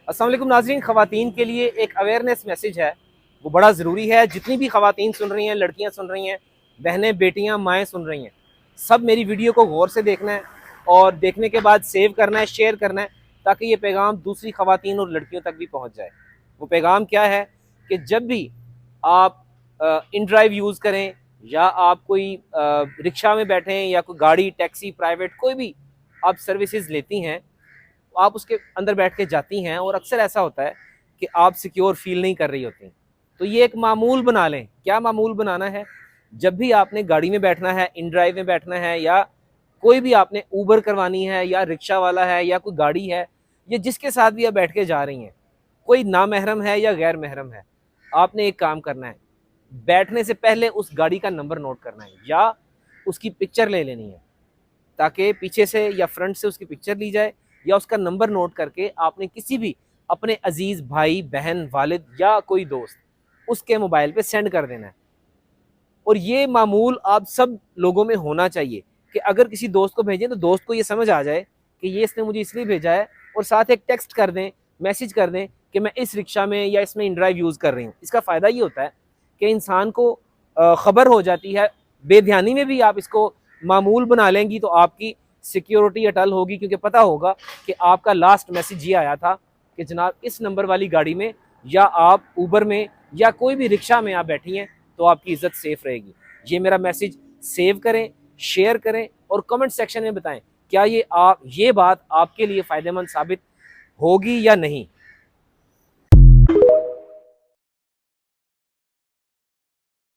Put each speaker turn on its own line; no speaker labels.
अस्सलाम वालेकुम नाज़रीन, ख़वातीन के लिए एक अवेयरनेस मैसेज है, वो बड़ा ज़रूरी है। जितनी भी ख़वातीन सुन रही हैं, लड़कियां सुन रही हैं, बहनें, बेटियां, माएँ सुन रही हैं, सब मेरी वीडियो को गौर से देखना है और देखने के बाद सेव करना है, शेयर करना है, ताकि ये पैगाम दूसरी ख़वातीन और लड़कियों तक भी पहुँच जाए। वो पैगाम क्या है कि जब भी आप इन ड्राइव यूज़ करें या आप कोई रिक्शा में बैठें या कोई गाड़ी, टैक्सी, प्राइवेट कोई भी आप सर्विसेज लेती हैं, आप उसके अंदर बैठ के जाती हैं और अक्सर ऐसा होता है कि आप सिक्योर फील नहीं कर रही होती। तो ये एक मामूल बना लें। क्या मामूल बनाना है? जब भी आपने गाड़ी में बैठना है, इन ड्राइव में बैठना है या कोई भी आपने ऊबर करवानी है या रिक्शा वाला है या कोई गाड़ी है या जिसके साथ भी आप बैठ के जा रही हैं, कोई नामहरम है या गैर महरम है, आपने एक काम करना है, बैठने से पहले उस गाड़ी का नंबर नोट करना है या उसकी पिक्चर ले लेनी है, ताकि पीछे से या फ्रंट से उसकी पिक्चर ली जाए या उसका नंबर नोट करके आपने किसी भी अपने अजीज भाई, बहन, वालिद या कोई दोस्त उसके मोबाइल पे सेंड कर देना है। और ये मामूल आप सब लोगों में होना चाहिए कि अगर किसी दोस्त को भेजें तो दोस्त को ये समझ आ जाए कि ये इसने मुझे इसलिए भेजा है, और साथ एक टेक्स्ट कर दें, मैसेज कर दें कि मैं इस रिक्शा में या इसमें इनड्राइव यूज़ कर रही हूँ। इसका फ़ायदा ये होता है कि इंसान को ख़बर हो जाती है। बेध्यानी में भी आप इसको मामूल बना लेंगी तो आपकी सिक्योरिटी अटल होगी, क्योंकि पता होगा कि आपका लास्ट मैसेज ये आया था कि जनाब इस नंबर वाली गाड़ी में या आप ऊबर में या कोई भी रिक्शा में आप बैठी हैं तो आपकी इज्जत सेफ रहेगी। ये मेरा मैसेज सेव करें, शेयर करें और कमेंट सेक्शन में बताएं क्या ये बात आपके लिए फ़ायदेमंद साबित होगी या नहीं।